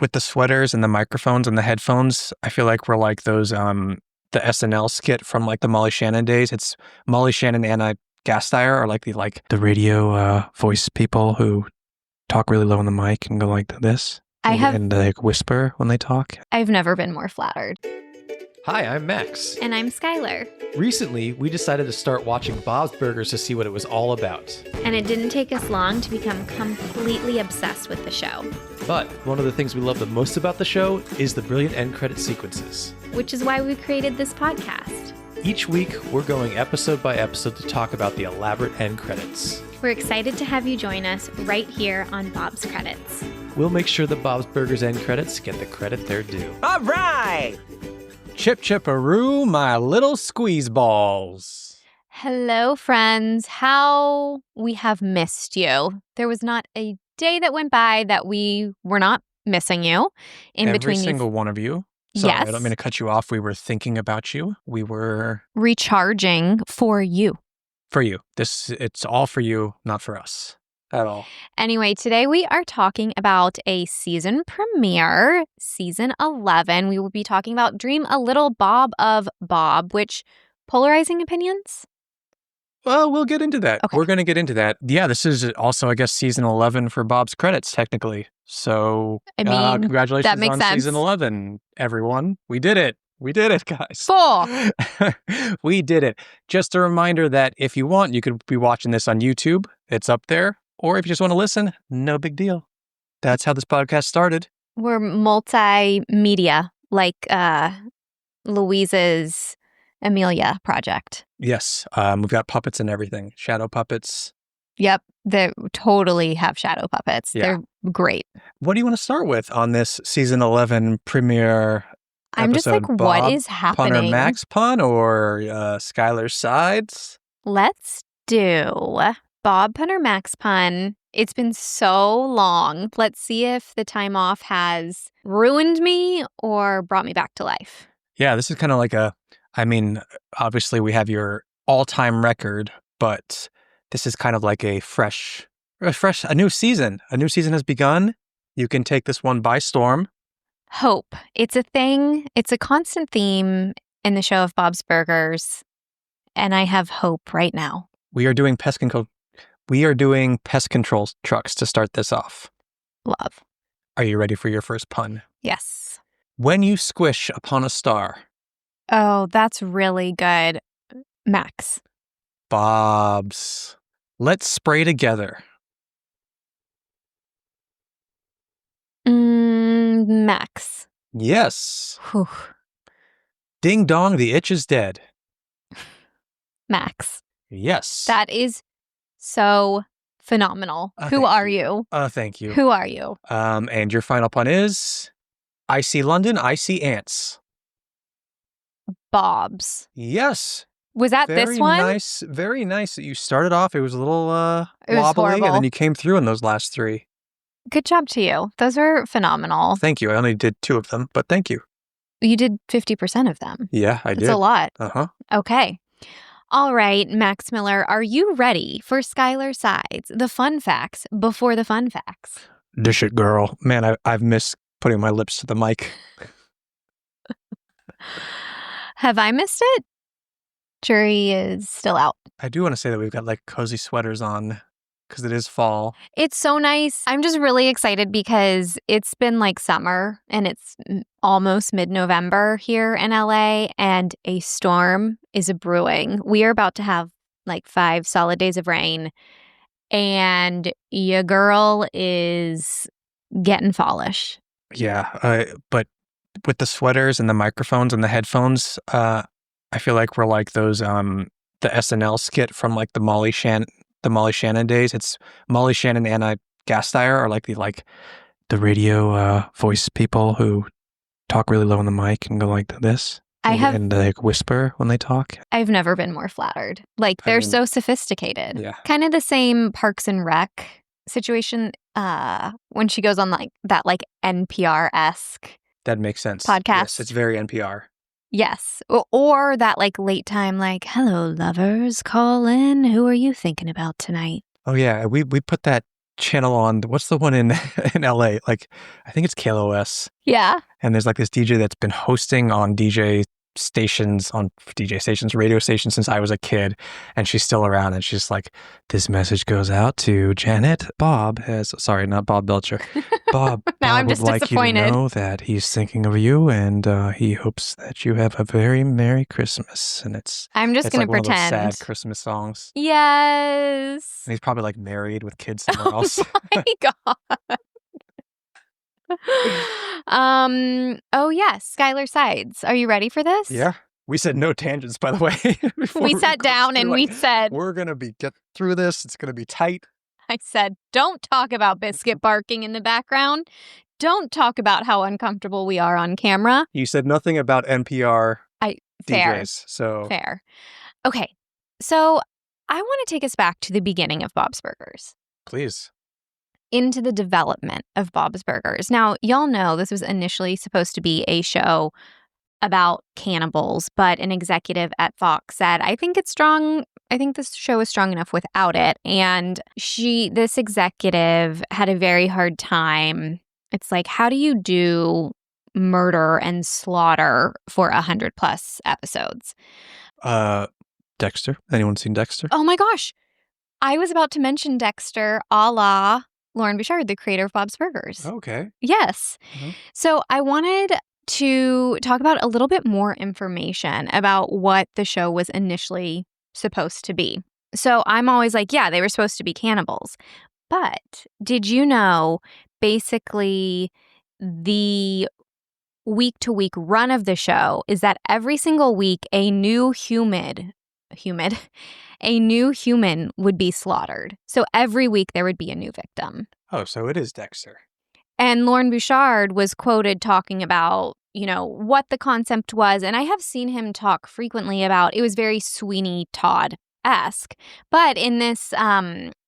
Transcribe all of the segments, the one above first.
with the sweaters and the microphones and the headphones, I feel like we're like those the SNL skit from like the Molly Shannon days. It's Molly Shannon and Anna Gasteyer are like the radio voice people who talk really low on the mic and go like this. And they like whisper when they talk. I've never been more flattered. Hi, I'm Max. And I'm Skylar. Recently, we decided to start watching Bob's Burgers to see what it was all about. And it didn't take us long to become completely obsessed with the show. But one of the things we love the most about the show is the brilliant end credit sequences. Which is why we created this podcast. Each week, we're going episode by episode to talk about the elaborate end credits. We're excited to have you join us right here on Bob's Credits. We'll make sure the Bob's Burgers end credits get the credit they're due. All right! Chip chip-a-roo, my little squeeze balls. Hello, friends. How we have missed you. There was not a day that went by that we were not missing you. Every single one of you. Sorry, Yes. I don't mean to cut you off. We were thinking about you. We were... recharging for you. For you. It's all for you, not for us at all. Anyway, today we are talking about a season premiere, season 11. We will be talking about Dream a Little Bob of Bob, which polarizing opinions? Well, we'll get into that. Okay. We're going to get into that. Yeah, this is also, I guess, season 11 for Bob's Credits, technically. So, I mean, congratulations that makes on sense. season 11, everyone. We did it. We did it, guys. 4. We did it. Just a reminder that if you want, you could be watching this on YouTube. It's up there. Or if you just want to listen, no big deal. That's how this podcast started. We're multimedia, like Louise's Amelia project. Yes, we've got puppets and everything. Shadow puppets. Yep, they totally have shadow puppets. Yeah. They're great. What do you want to start with on this season 11 premiere I'm just episode? like, Bob what is pun or happening? Max pun or Skylar's sides? Let's do Bob pun or Max pun. It's been so long. Let's see if the time off has ruined me or brought me back to life. Yeah, this is kind of like obviously we have your all-time record, but this is kind of like a new season. A new season has begun. You can take this one by storm. Hope. It's a thing. It's a constant theme in the show of Bob's Burgers. And I have hope right now. We are doing pest control trucks to start this off. Love. Are you ready for your first pun? Yes. When you squish upon a star. Oh, that's really good. Max. Bob's. Let's spray together. Max. Yes. Whew. Ding dong, the itch is dead. Max. Yes. That is so phenomenal. Who thank are you. you? Thank you. Who are you? And your final pun is, I see London, I see ants. Bob's. Yes. Was that this one? Nice, very nice. You started off, it was a little It was wobbly, horrible. and then you came through in those last 3. Good job to you. Those are phenomenal. Thank you. I only did 2 of them, but thank you. You did 50% of them. Yeah, I That's did. a lot. Uh-huh. Okay. All right, Max Miller, are you ready for Skylar Sides, the fun facts before the fun facts? Dish it, girl. Man, I've missed putting my lips to the mic. Have I missed it? Jury is still out. I do want to say that we've got like cozy sweaters on because it is fall. It's so nice. I'm just really excited because it's been like summer and it's almost mid-November here in LA and a storm is brewing. We are about to have like 5 solid days of rain and your girl is getting fallish. Yeah, but with the sweaters and the microphones and the headphones, I feel like we're like those the SNL skit from like the Molly Shannon days. It's Molly Shannon and Anna Gasteyer are like the radio voice people who talk really low on the mic and go like this. And they like whisper when they talk. I've never been more flattered. Like they're so sophisticated. Yeah. Kind of the same Parks and Rec situation when she goes on like that like NPR-esque That makes sense. podcast. Yes, it's very NPR. Yes. Or that like late time like, hello lovers, call in. Who are you thinking about tonight? Oh yeah, we put that channel on what's the one in in LA? Like I think it's KLOS. Yeah. And there's like this DJ that's been hosting on radio stations, radio stations since I was a kid, and she's still around. And she's like, "This message goes out to Janet. Sorry, not Bob Belcher. Bob. Now Bob I'm just would like you to disappointed. know that he's thinking of you, and he hopes that you have a very Merry Christmas." And it's I'm just going like to one of those pretend. sad Christmas songs. Yes. And he's probably like married with kids somewhere else. My God. Oh yes, Skylar Sides. Are you ready for this? Yeah. We said no tangents, by the way. before We sat recorded. down and we said, we're going to get through this. It's going to be tight. I said, don't talk about Biscuit barking in the background. Don't talk about how uncomfortable we are on camera. You said nothing about NPR Fair. DJs. So Fair. Okay. So I want to take us back to the beginning of Bob's Burgers, please. into the development of Bob's Burgers. Now, y'all know this was initially supposed to be a show about cannibals, but an executive at Fox said, I think it's strong. I think this show is strong enough without it. And this executive had a very hard time. It's like, how do you do murder and slaughter for 100+ episodes? Dexter. Anyone seen Dexter? Oh my gosh. I was about to mention Dexter, a la Lauren Bouchard, the creator of Bob's Burgers. Okay. Yes. Mhm. So I wanted to talk about a little bit more information about what the show was initially supposed to be. So I'm always like, yeah, they were supposed to be cannibals. But did you know, basically, the week-to-week run of the show is that every single week a new human would be slaughtered. So every week there would be a new victim. Oh, so it is Dexter. And Lauren Bouchard was quoted talking about, what the concept was. And I have seen him talk frequently about it was very Sweeney Todd-esque. But in this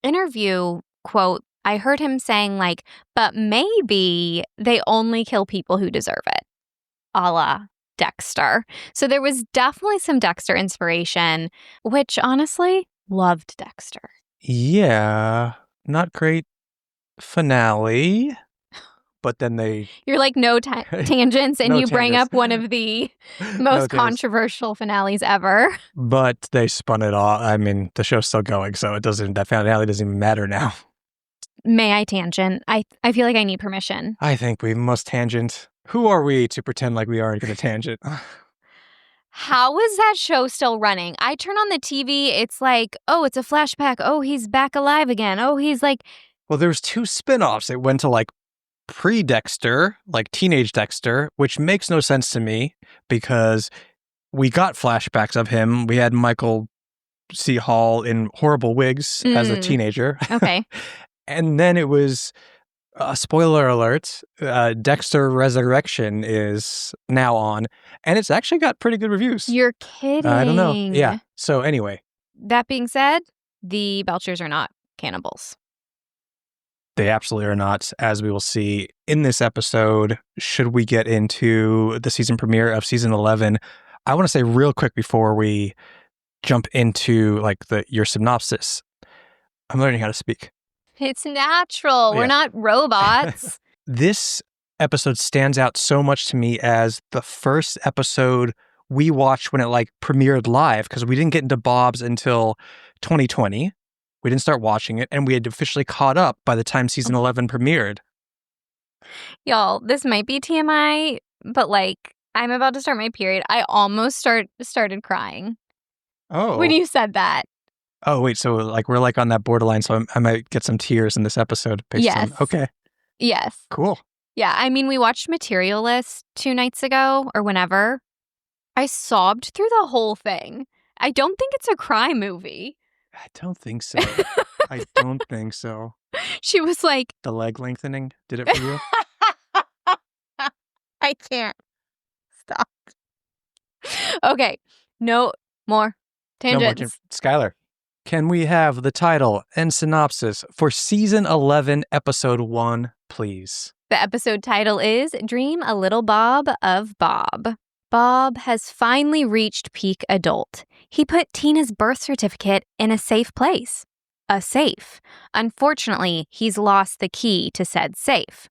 interview quote, I heard him saying but maybe they only kill people who deserve it, a la Dexter. So there was definitely some Dexter inspiration, which honestly, loved Dexter. Yeah. Not great finale. But then You're like, no tangents, and No you bring tangents. up one of the No most tangents. controversial finales ever. But they spun it off. I mean, the show's still going, so that finale doesn't even matter now. May I tangent? I feel like I need permission. I think we must tangent. Who are we to pretend like we aren't going to tangent? How is that show still running? I turn on the TV, it's like, oh, it's a flashback. Oh, he's back alive again. Oh, he's like... Well, there's 2 spin-offs. It went to pre-Dexter, teenage Dexter, which makes no sense to me because we got flashbacks of him. We had Michael C. Hall in horrible wigs as a teenager. Okay. And then it was, spoiler alert, Dexter Resurrection is now on, and it's actually got pretty good reviews. You're kidding. I don't know. Yeah. So anyway. That being said, the Belchers are not cannibals. They absolutely are not, as we will see in this episode. Should we get into the season premiere of season 11, I want to say real quick before we jump into your synopsis. I'm learning how to speak. It's natural. Yeah. We're not robots. This episode stands out so much to me as the first episode we watched when it premiered live, because we didn't get into Bob's until 2020. We didn't start watching it, and we had officially caught up by the time season 11 premiered. Y'all, this might be TMI, but I'm about to start my period. I almost started crying when you said that. Oh, wait. So we're on that borderline. So I might get some tears in this episode. Yes. Okay. Yes. Cool. Yeah. I mean, we watched Materialist 2 nights ago or whenever. I sobbed through the whole thing. I don't think it's a cry movie. I don't think so. I don't think so. She was like, The leg lengthening did it for you? I can't. Stop. Okay. No more tangents. Skylar, can we have the title and synopsis for season 11, episode 1, please? The episode title is Dream a Little Bob of Bob. Bob has finally reached peak adult. He put Tina's birth certificate in a safe place. a safe. Unfortunately, he's lost the key to said safe.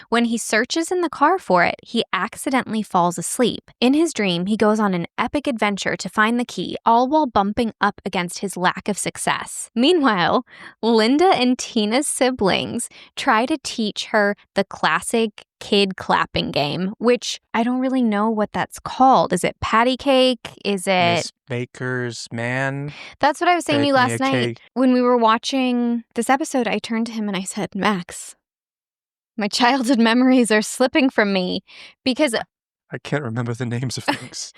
When he searches in the car for it, he accidentally falls asleep. In his dream, he goes on an epic adventure to find the key, all while bumping up against his lack of success. Meanwhile, Linda and Tina's siblings try to teach her the classic kid clapping game, which I don't really know what that's called. Is it patty cake? Is it... Miss Baker's Man? That's what I was saying to you Bake me last a night. cake. When we were watching this episode, I turned to him and I said, Max, my childhood memories are slipping from me because, I can't remember the names of things.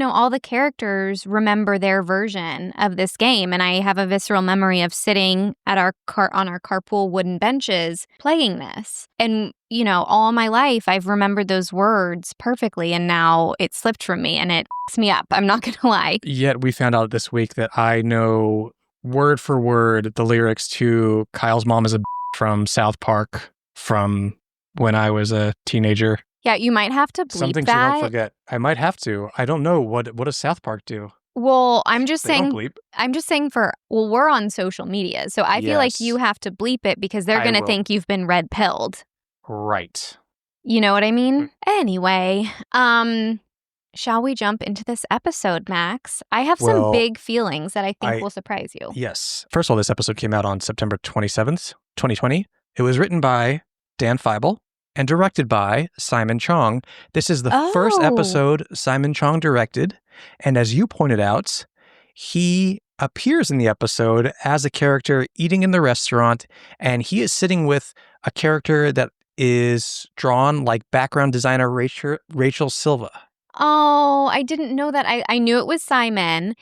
all the characters remember their version of this game. And I have a visceral memory of sitting at on our carpool wooden benches playing this. And, all my life, I've remembered those words perfectly. And now it slipped from me and it f***s me up. I'm not going to lie. Yet we found out this week that I know word for word the lyrics to Kyle's Mom is a from South Park from when I was a teenager. Yeah, you might have to bleep Something that. you don't forget. I might have to. I don't know. What does South Park do? Well, I'm just They don't saying. bleep. I'm just saying we're on social media, so I feel like Yes. you have to bleep it because they're I going to will. think you've been red pilled. Right. You know what I mean? Anyway, shall we jump into this episode, Max? I have some Well, big feelings that I think I- will surprise you. Yes. First of all, this episode came out on September 27th, 2020. It was written by Dan Feibel and directed by Simon Chong. This is the first Oh. episode Simon Chong directed. And as you pointed out, he appears in the episode as a character eating in the restaurant, and he is sitting with a character that is drawn like background designer Rachel Silva. Oh, I didn't know that. I knew it was Simon.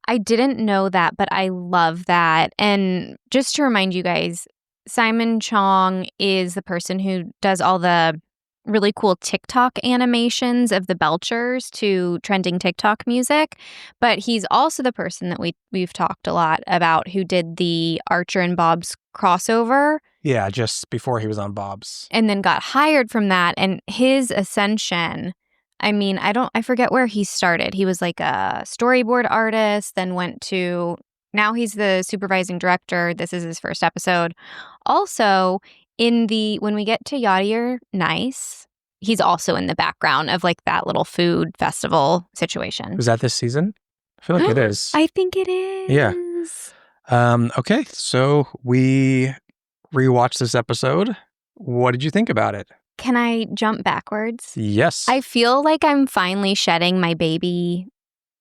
I didn't know that, but I love that. And just to remind you guys, Simon Chong is the person who does all the really cool TikTok animations of the Belchers to trending TikTok music. But he's also the person that we've talked a lot about who did the Archer and Bob's crossover Yeah, just before he was on Bob's. and then got hired from that. And his ascension, I mean, I forget where he started. He was like a storyboard artist, then now he's the supervising director. This is his first episode. Also, when we get to Yadier Nice, he's also in the background of like that little food festival situation. Was that this season? I feel like it is. I think it is. Yeah. Okay, so we rewatched this episode. What did you think about it? Can I jump backwards? Yes. I feel like I'm finally shedding my baby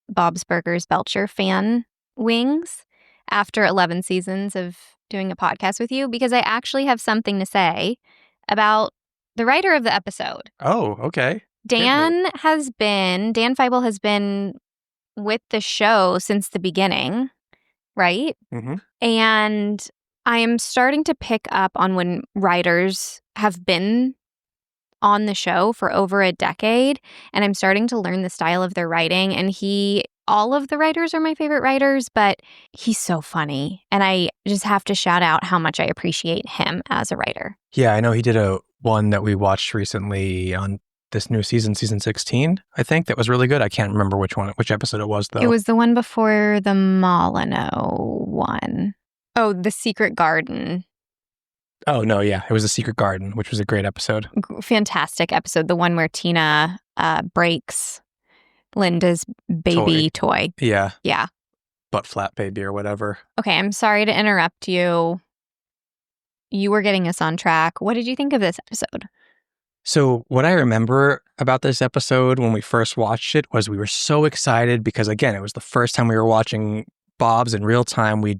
Bob's Burgers Belcher fan wings after 11 seasons of doing a podcast with you because I actually have something to say about the writer of the episode. Oh, okay. Dan Feibel has been with the show since the beginning, right? Mhm. And I am starting to pick up on when writers have been on the show for over a decade, and I'm starting to learn the style of their writing. And all of the writers are my favorite writers, but he's so funny. And I just have to shout out how much I appreciate him as a writer. Yeah, I know he did a one that we watched recently on this new season 16, I think, that was really good. I can't remember which episode it was, though. It was the one before the Molyneux one. Oh, The Secret Garden. Oh, no, yeah. It was The Secret Garden, which was a great episode. Fantastic episode. The one where Tina breaks Linda's baby toy. Yeah. Yeah. Butt flap baby or whatever. Okay, I'm sorry to interrupt you. You were getting us on track. What did you think of this episode? So what I remember about this episode when we first watched it was we were so excited because, again, it was the first time we were watching Bob's in real time. We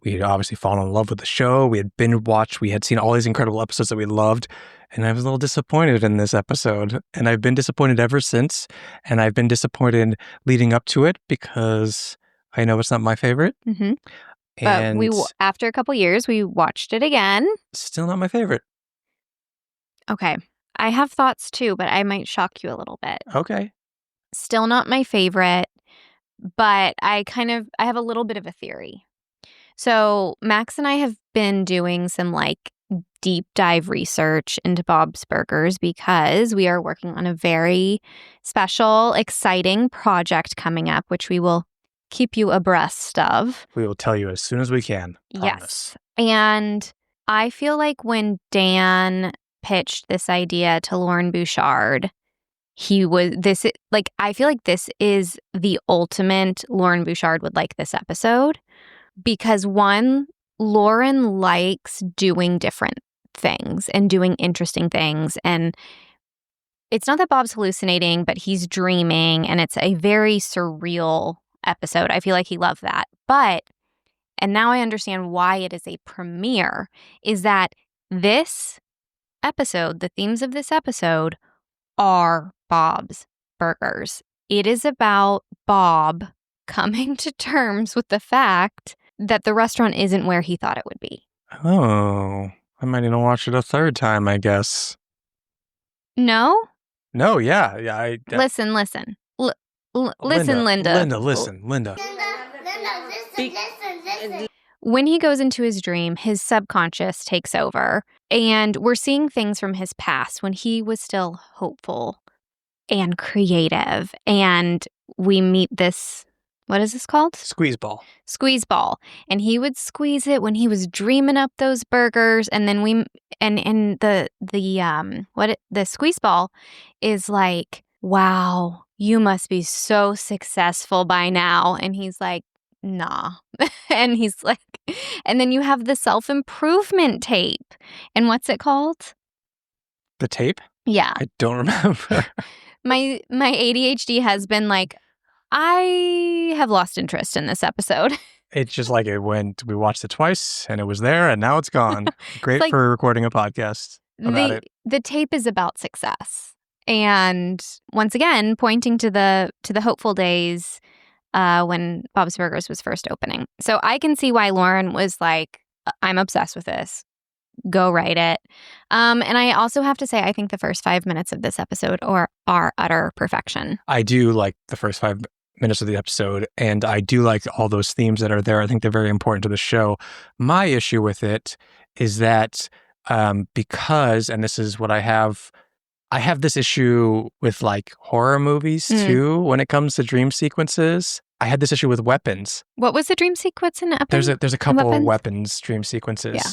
had obviously fallen in love with the show. We had binge watched. We had seen all these incredible episodes that we loved. And I was a little disappointed in this episode. And I've been disappointed ever since. And I've been disappointed leading up to it because I know it's not my favorite. Mm-hmm. And But after a couple years, we watched it again. still not my favorite. Okay. I have thoughts too, but I might shock you a little bit. Okay. Still not my favorite, but I have a little bit of a theory. So Max and I have been doing some like deep dive research into Bob's Burgers because we are working on a very special, exciting project coming up, which we will keep you abreast of. We will tell you as soon as we can. Promise. Yes. And I feel like when Dan pitched this idea to Lauren Bouchard, I feel like this is the ultimate Lauren Bouchard would like this episode because one, Lauren likes doing different things and doing interesting things. And it's not that Bob's hallucinating, but he's dreaming and it's a very surreal episode. I feel like he loved that. And now I understand why it is a premiere, is that this episode, the themes of this episode are Bob's Burgers. It is about Bob coming to terms with the fact that the restaurant isn't where he thought it would be. Oh, I might even watch it a third time, I guess. No? No, yeah. Listen. Listen, Linda. Linda. When he goes into his dream, his subconscious takes over, and we're seeing things from his past when he was still hopeful and creative. And we meet this, what is this called? Squeeze ball. Squeeze ball. And he would squeeze it when he was dreaming up those burgers. And then the squeeze ball is like, wow, you must be so successful by now. And he's like, nah. And he's like, and then you have the self-improvement tape. And what's it called? The tape? Yeah. I don't remember. My ADHD has been like, I have lost interest in this episode. It's just like we watched it twice and it was there and now it's gone. Great for recording a podcast about it. The tape is about success. And once again, pointing to the hopeful days when Bob's Burgers was first opening. So I can see why Lauren was like, I'm obsessed with this. Go write it. And I also have to say, I think the first 5 minutes of this episode are utter perfection. I do like the first 5 minutes of the episode, and I do like all those themes that are there. I think they're very important to the show. My issue with it is that because, and this is what I have this issue with like horror movies too when it comes to dream sequences. I had this issue with weapons. What was the dream sequence in the episode? There's a couple of weapons dream sequences. Yeah.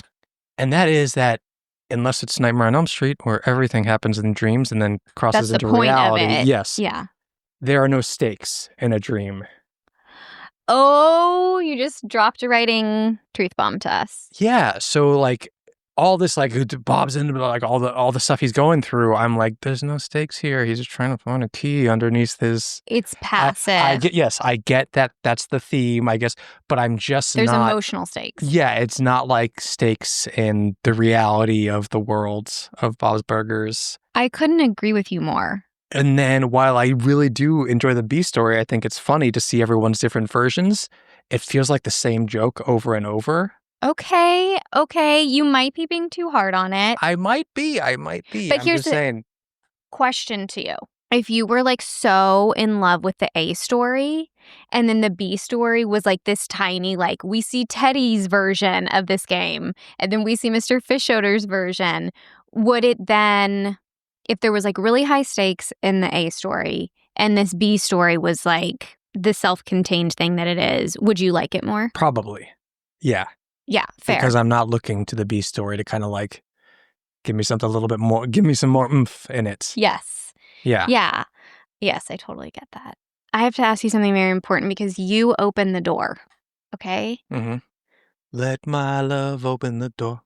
And that is that unless it's Nightmare on Elm Street where everything happens in dreams and then crosses into reality. Of it. Yes. Yeah. There are no stakes in a dream. Oh, you just dropped a writing truth bomb to us. Yeah. So like all this, like Bob's into like all the stuff he's going through. I'm like, there's no stakes here. He's just trying to find a key underneath his. It's passive. I get that. That's the theme, I guess. But I'm just There's not. emotional stakes. Yeah, it's not like stakes in the reality of the world of Bob's Burgers. I couldn't agree with you more. And then while I really do enjoy the B story, I think it's funny to see everyone's different versions. It feels like the same joke over and over. Okay. You might be being too hard on it. I might be. But here's the question to you. If you were like so in love with the A story and then the B story was like this tiny, like we see Teddy's version of this game and then we see Mr. Fischoeder's version, would it then, if there was like really high stakes in the A story and this B story was like the self-contained thing that it is, would you like it more? Probably. Yeah. Yeah, fair. Because I'm not looking to the B story to kind of like give me something a little bit more, give me some more oomph in it. Yes. Yeah. Yeah. Yes, I totally get that. I have to ask you something very important because you opened the door. Okay? Mm-hmm. Let my love open the door.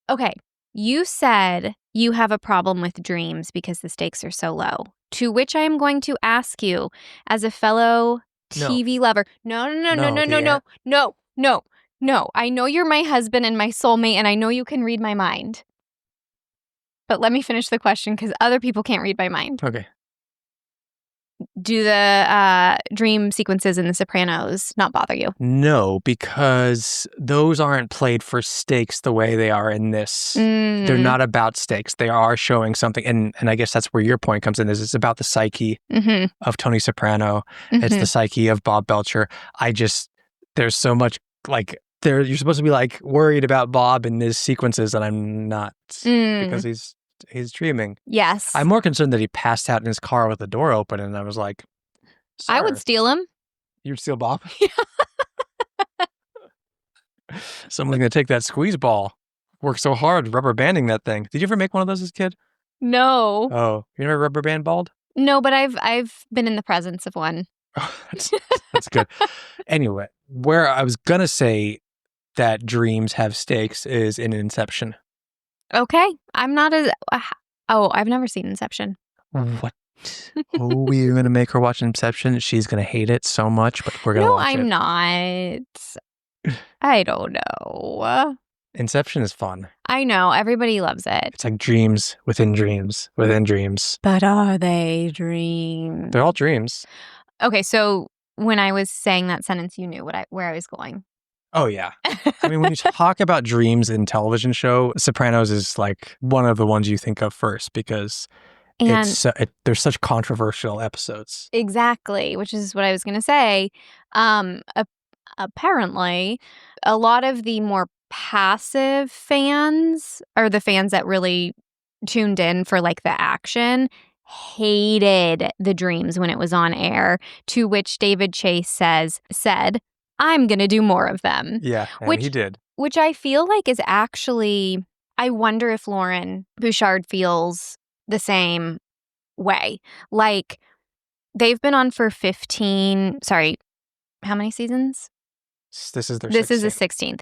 Okay. You said you have a problem with dreams because the stakes are so low. To which I am going to ask you, as a fellow TV lover, no. I know you're my husband and my soulmate, and I know you can read my mind. But let me finish the question because other people can't read my mind. Okay. Do the dream sequences in The Sopranos not bother you? No, because those aren't played for stakes the way they are in this. They're not about stakes. They are showing something. And I guess that's where your point comes in, is it's about the psyche of Tony Soprano. It's the psyche of Bob Belcher. There's so much, like, you're supposed to be, like, worried about Bob in his sequences, and I'm not, because he's dreaming. Yes. I'm more concerned that he passed out in his car with the door open, and I was like, Sir. I would steal him. You'd steal Bob? Someone's going to take that squeeze ball. Work so hard rubber banding that thing. Did you ever make one of those as a kid? No. Oh, you never rubber band balled? No, but I've been in the presence of one. Oh, that's good. Anyway, where I was going to say that dreams have stakes is in Inception. Okay. I'm not as... I've never seen Inception. What? Oh, we're going to make her watch Inception. She's going to hate it so much, but we're going to watch it. No, I'm not. I don't know. Inception is fun. I know. Everybody loves it. It's like dreams within dreams within dreams. But are they dreams? They're all dreams. Okay, so when I was saying that sentence, you knew where I was going. Oh, yeah. I mean, when you talk about dreams in television show, Sopranos is like one of the ones you think of first because there's such controversial episodes. Exactly, which is what I was going to say. Apparently, a lot of the more passive fans, or the fans that really tuned in for like the action, hated the dreams when it was on air, to which David Chase said, I'm going to do more of them. Yeah, and he did. Which I feel like is actually, I wonder if Lauren Bouchard feels the same way. Like, they've been on for how many seasons? This is the 16th.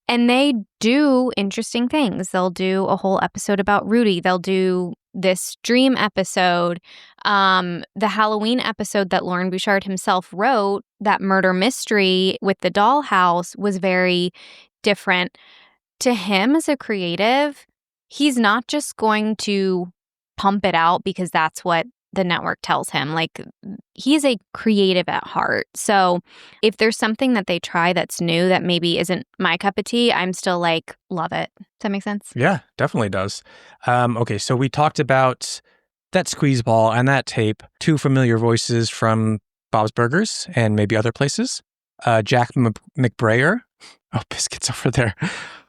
And they do interesting things. They'll do a whole episode about Rudy. They'll do this dream episode. The Halloween episode that Lauren Bouchard himself wrote, that murder mystery with the dollhouse, was very different. To him as a creative, he's not just going to pump it out because that's what the network tells him. Like, he's a creative at heart. So if there's something that they try that's new that maybe isn't my cup of tea, I'm still like, love it. Does that make sense? Yeah, definitely does. Okay, so we talked about that squeeze ball and that tape. Two familiar voices from Bob's Burgers and maybe other places. Jack McBrayer. Oh, Biscuit's over there.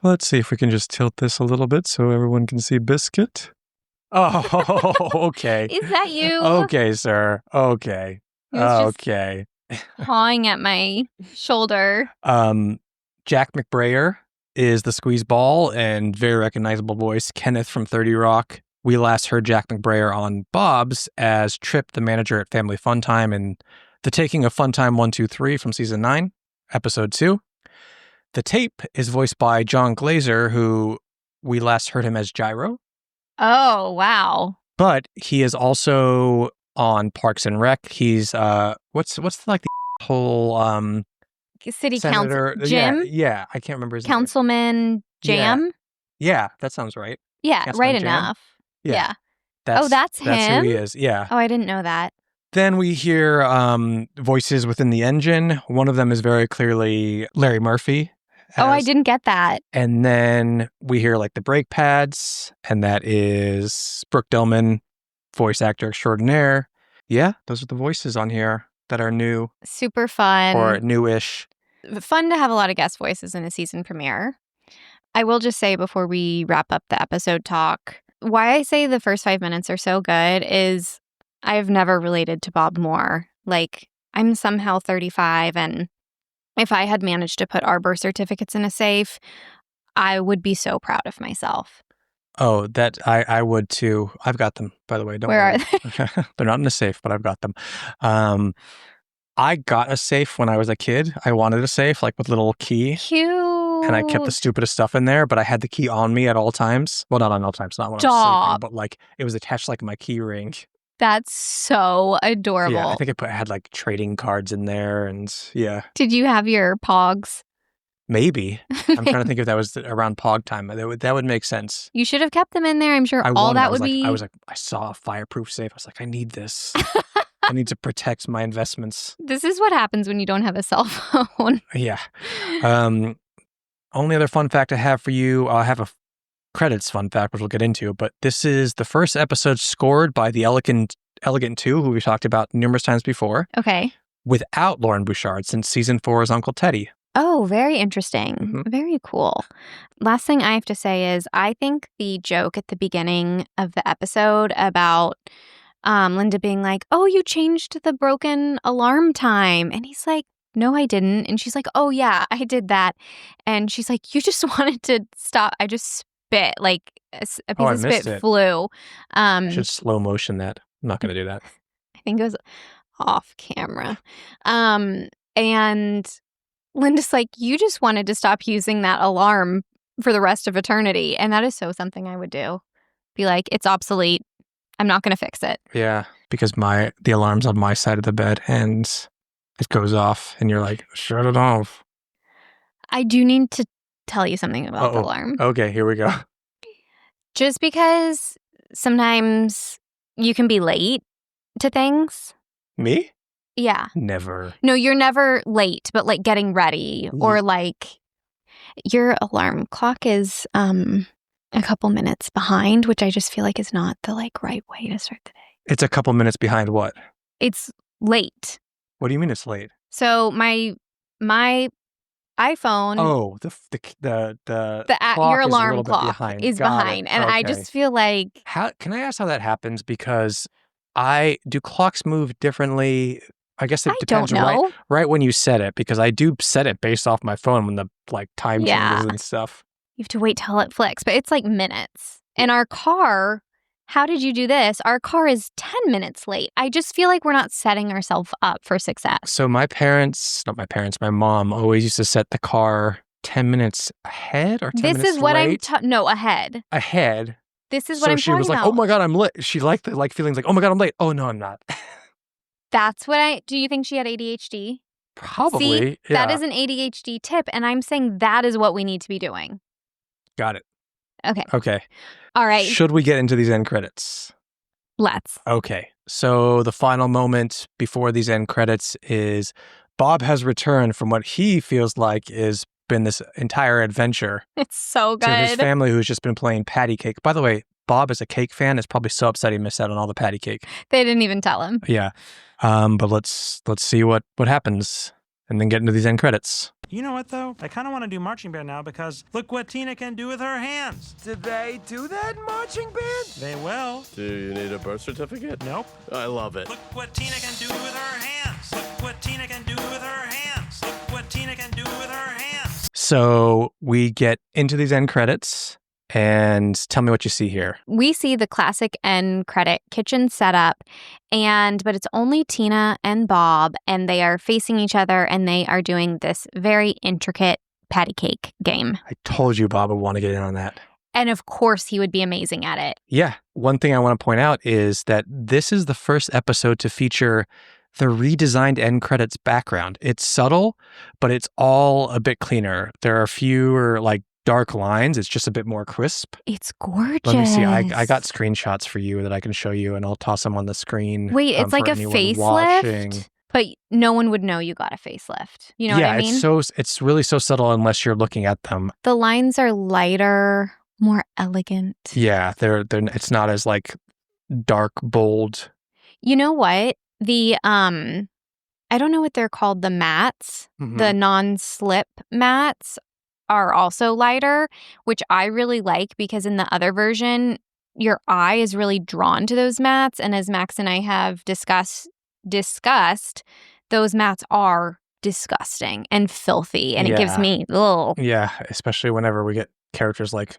Let's see if we can just tilt this a little bit so everyone can see Biscuit. Oh, okay. Is that you? Okay, sir. Okay. Okay. Pawing at my shoulder. Jack McBrayer is the squeeze ball and very recognizable voice. Kenneth from 30 Rock. We last heard Jack McBrayer on Bob's as Trip, the manager at Family Fun Time, and The Taking of Fun Time 1, 2, 3 from season 9, episode 2. The tape is voiced by John Glazer, who we last heard him as Gyro. Oh, wow. But he is also on Parks and Rec. He's what's like the whole city senator, council Jim? Yeah, I can't remember his name. Councilman Jam? Yeah, that sounds right. Yeah, Councilman right Jam? enough. Yeah. That's him? That's who he is. Yeah. Oh, I didn't know that. Then we hear voices within the engine. One of them is very clearly Larry Murphy. I didn't get that. And then we hear like the brake pads, and that is Brooke Dillman, voice actor extraordinaire. Yeah, those are the voices on here that are new. Super fun. Or newish. Fun to have a lot of guest voices in a season premiere. I will just say before we wrap up the episode talk, why I say the first 5 minutes are so good is I've never related to Bob more. Like, I'm somehow 35, and if I had managed to put our birth certificates in a safe, I would be so proud of myself. Oh, that I would too. I've got them, by the way. Don't Where worry. are they? They're not in a safe, but I've got them. I got a safe when I was a kid. I wanted a safe, like with little key. Cute. And I kept the stupidest stuff in there, but I had the key on me at all times. Well, not on all times, not when I was sleeping, but like it was attached to like my key ring. That's so adorable. Yeah, I think I had like trading cards in there, and yeah. Did you have your pogs? Maybe. I'm trying to think if that was around Pog time. That would make sense. You should have kept them in there. I'm sure all that would be. I saw a fireproof safe. I was like, I need this. I need to protect my investments. This is what happens when you don't have a cell phone. Yeah. Only other fun fact I have for you, I have a credits fun fact, which we'll get into, but this is the first episode scored by the Elegant Two, who we talked about numerous times before. Okay. Without Lauren Bouchard since season 4's Uncle Teddy. Oh, very interesting. Mm-hmm. Very cool. Last thing I have to say is I think the joke at the beginning of the episode about Linda being like, "Oh, you changed the broken alarm time." And he's like, "No, I didn't." And she's like, "Oh, yeah, I did that." And she's like, "You just wanted to stop." I just spit, like a piece I of missed spit it. flew. I should slow motion that. I'm not going to do that. I think it was off camera. And Linda's like, "You just wanted to stop using that alarm for the rest of eternity." And that is so something I would do. Be like, "It's obsolete. I'm not going to fix it." Yeah, because the alarm's on my side of the bed and it goes off and you're like, shut it off. I do need to tell you something about the alarm. Okay, here we go. Just because sometimes you can be late to things. Me? Yeah. Never. No, you're never late, but like getting ready or like your alarm clock is a couple minutes behind, which I just feel like is not the like right way to start the day. It's a couple minutes behind what? It's late. What do you mean it's late? So my iPhone. Oh, Your alarm clock is Got behind, it. and I Okay. just feel like How can I ask how that happens? Because do clocks move differently? I guess it I depends. don't know. Right when you set it, because I do set it based off my phone when the like time changes and stuff. You have to wait till it flicks, but it's like minutes. And our car, how did you do this? Our car is 10 minutes late. I just feel like we're not setting ourselves up for success. So my mom always used to set the car 10 minutes ahead or 10 This minutes is what late. ahead. Ahead. This is So what I'm she talking was like, about. "Oh my God, I'm late." She liked the feelings like, "Oh my God, I'm late." Oh no, I'm not. That's what do you think she had ADHD? Probably. See, yeah. that is an ADHD tip, and I'm saying that is what we need to be doing. Got it. Okay. Okay. All right. Should we get into these end credits? Let's. Okay. So the final moment before these end credits is Bob has returned from what he feels like has been this entire adventure It's so good. to his family who's just been playing patty cake. By the way, Bob is a cake fan. Is probably so upset he missed out on all the patty cake. They didn't even tell him. Yeah. But let's see what happens and then get into these end credits. You know what, though? I kind of want to do marching band now because look what Tina can do with her hands. Did they do that in marching band? They will. Do you need a birth certificate? Nope. I love it. Look what Tina can do with her hands. Look what Tina can do with her hands. Look what Tina can do with her hands. So we get into these end credits and tell me what you see here. We see the classic end credit kitchen setup, but it's only Tina and Bob, and they are facing each other, and they are doing this very intricate patty cake game. I told you Bob would want to get in on that. And of course, he would be amazing at it. Yeah. One thing I want to point out is that this is the first episode to feature the redesigned end credits background. It's subtle, but it's all a bit cleaner. There are fewer like dark lines. It's just a bit more crisp. It's gorgeous. Let me see. I got screenshots for you that I can show you, and I'll toss them on the screen. Wait, it's like for a anyone facelift, watching. but no one would know you got a facelift. You know what I mean? It's really so subtle unless you're looking at them. The lines are lighter, more elegant. Yeah, they're it's not as like dark, bold. You know what? The I don't know what they're called, the mats, Mhm. the non-slip mats are also lighter, which I really like because in the other version, your eye is really drawn to those mats. And as Max and I have discussed, those mats are disgusting and filthy. And it gives Yeah. me, ugh. Yeah, especially whenever we get characters like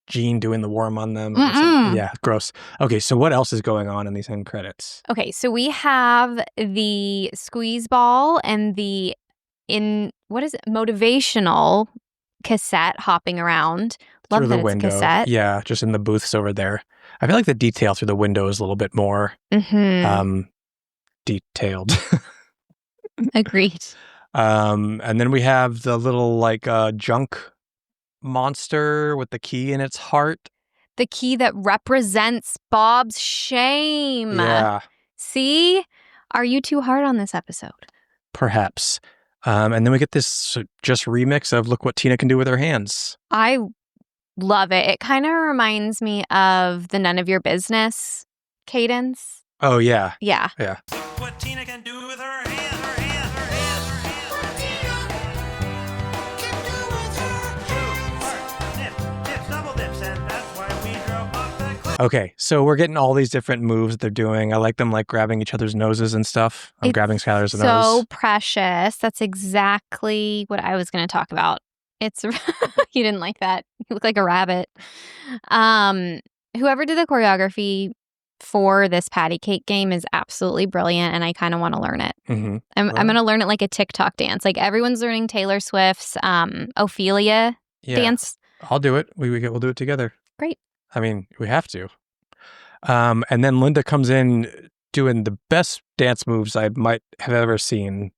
Gene doing the worm on them. Mm-mm. Yeah, gross. Okay, so what else is going on in these end credits? Okay, so we have the squeeze ball and motivational cassette hopping around. Love Through that the it's window. a cassette. Yeah, just in the booths over there. I feel like the detail through the window is a little bit more Mm-hmm. Detailed. Agreed. And then we have the little like junk monster with the key in its heart. The key that represents Bob's shame. Yeah, See? Are you too hard on this episode? perhaps. And then we get this just remix of Look What Tina Can Do With Her Hands. I love it. It kind of reminds me of the None of Your Business cadence. Oh, yeah. Yeah. Look what Tina can do with her hands. Her hands. Her hands. Her hands. Shoot, fart, nip, dips, double dips, and that's why we drove off the cliff. Okay, so we're getting all these different moves they're doing. I like them like grabbing each other's noses and stuff. I'm It's grabbing Skylar's so nose. precious. That's exactly what I was going to talk about. It's you didn't like that. You look like a rabbit. Whoever did the choreography for this patty cake game is absolutely brilliant, and I kind of want to learn it. Mm-hmm. I'm Well- going to learn it like a TikTok dance. Like everyone's learning Taylor Swift's Ophelia Yeah, dance. I'll do it. We'll do it together. Great. I mean, we have to. And then Linda comes in doing the best dance moves I might have ever seen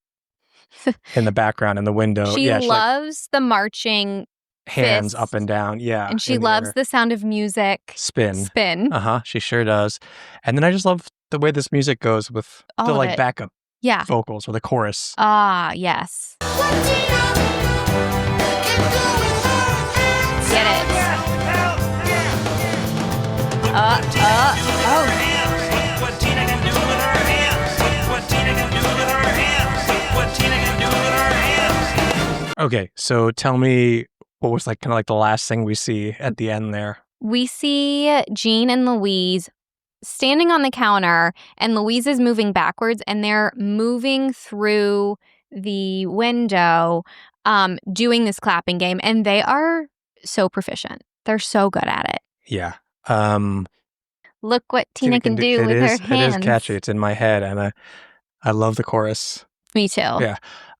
in the background in the window. She yeah, like, loves the marching, hands fists. up and down. Yeah, and she in the loves air. the sound of music. Spin. Spin. She sure does. And then I just love the way this music goes with All the of like it. backup Yeah. vocals or the chorus. Ah, yes. Get it. Oh. Look what Tina can do with her hands. Look what Tina can do with her hands. Look what Tina can do with her hands. Okay, so tell me what was like kind of like the last thing we see at the end there. We see Jean and Louise standing on the counter, and Louise is moving backwards, and they're moving through the window, doing this clapping game, and they are so proficient. They're so good at it. Yeah. Look what Tina can do with her hands. It is catchy. It's in my head, and I love the chorus. Me too. Yeah.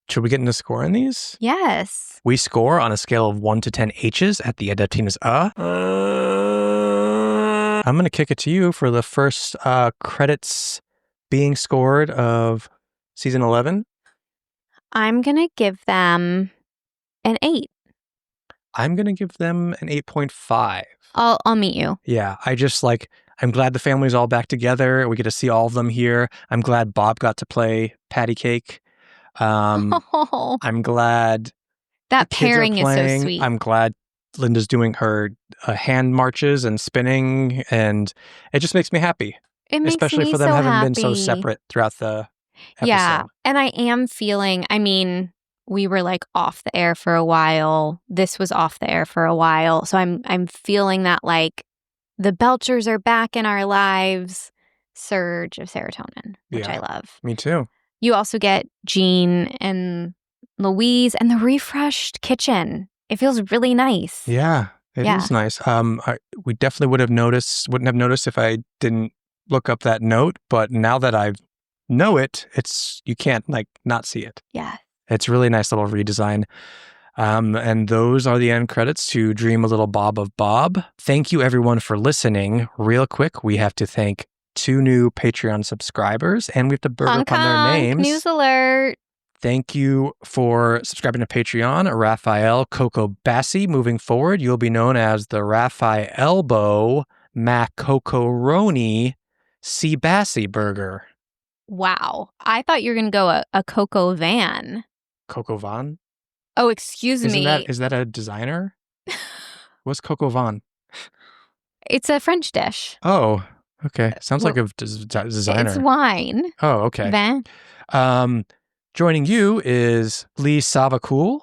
Should we get into scoring these? Yes. We score on a scale of 1 to 10 H's at the end of Tina's I'm going to kick it to you for the first credits being scored of season 11. I'm going to give them an 8. I'm going to give them an 8.5. I'll meet you. Yeah, I'm glad the family's all back together. We get to see all of them here. I'm glad Bob got to play patty cake. Oh, I'm glad that the kids are pairing is so playing. sweet. I'm glad Linda's doing her hand marches and spinning, and it just makes me happy, It makes especially me for them so having been so happy. separate throughout the episode. Yeah, and I am feeling, I mean, we were like off the air for a while. This was off the air for a while. So I'm feeling that like the Belchers are back in our lives, surge of serotonin, which Yeah. I love. Me too. You also get Jean and Louise and the refreshed kitchen. It feels really nice. Yeah, it is Yeah. nice. We definitely wouldn't have noticed if I didn't look up that note, but now that I know it, you can't like not see it. Yeah. It's a really nice little redesign. And those are the end credits to Dream a Little Bob of Bob. Thank you everyone for listening. Real quick, we have to thank 2 new Patreon subscribers, and we have to burger Honk, upon their honk, names. news alert. Thank you for subscribing to Patreon, Raphael Coco Bassi. Moving forward, you'll be known as the Raphaelbo Macocoroni C. Bassi Burger. Wow. I thought you were going to go a Coco Van. Coco Van? Oh, excuse me. Is that a designer? What's Coco Van? It's a French dish. Oh, okay. Sounds well, like a designer. It's wine. Oh, okay. Vin. Joining you is Lee Savacool.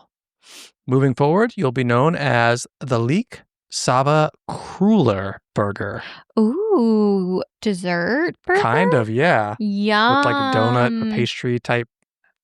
Moving forward, you'll be known as the Leek Sava Cruller Burger. Ooh, dessert burger? Kind of, yeah. Yum. With like a donut, a pastry type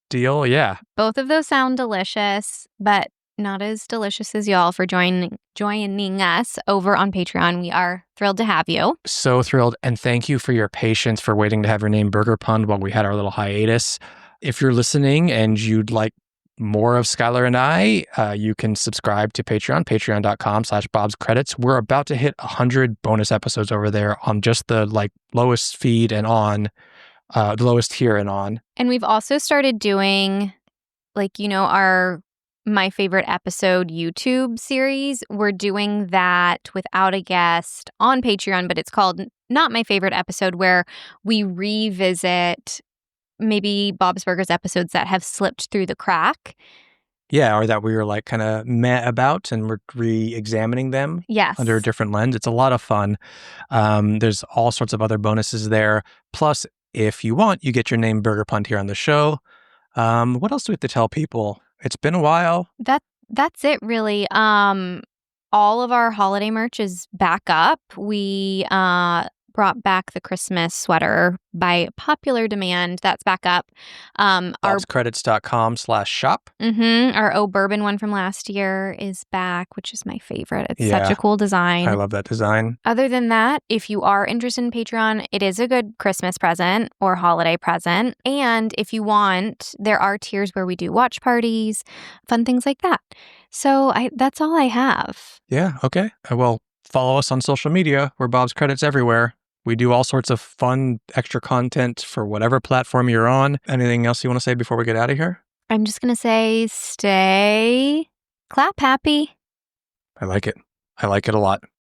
deal. Yeah. Both of those sound delicious, but not as delicious as y'all for joining us over on Patreon. We are thrilled to have you. So thrilled. And thank you for your patience for waiting to have your name Burger Pun while we had our little hiatus. If you're listening and you'd like more of Skylar and I, you can subscribe to Patreon, patreon.com/Bob's Credits. We're about to hit 100 bonus episodes over there on just the like lowest feed and on, the lowest tier and on. And we've also started doing like, our My Favorite Episode YouTube series. We're doing that without a guest on Patreon, but it's called Not My Favorite Episode, where we revisit maybe Bob's Burgers episodes that have slipped through the crack. Yeah, or that we were like kind of meh about and we're re-examining them Yes. under a different lens. It's a lot of fun. There's all sorts of other bonuses there. Plus, if you want, you get your name Burger Punt here on the show. What else do we have to tell people? It's been a while. That's it really. all of our holiday merch is back up. We brought back the Christmas sweater by popular demand. That's back up. Our bobscredits.com/shop. our O Bourbon one from last year is back, which is my favorite. It's such Yeah. a cool design. I love that design. Other than that, if you are interested in Patreon, it is a good Christmas present or holiday present. And if you want, there are tiers where we do watch parties, fun things like that. So that's all I have. Yeah. Okay. Well, follow us on social media. We're Bob's Credits everywhere. We do all sorts of fun extra content for whatever platform you're on. Anything else you want to say before we get out of here? I'm just going to say stay clap happy. I like it. I like it a lot.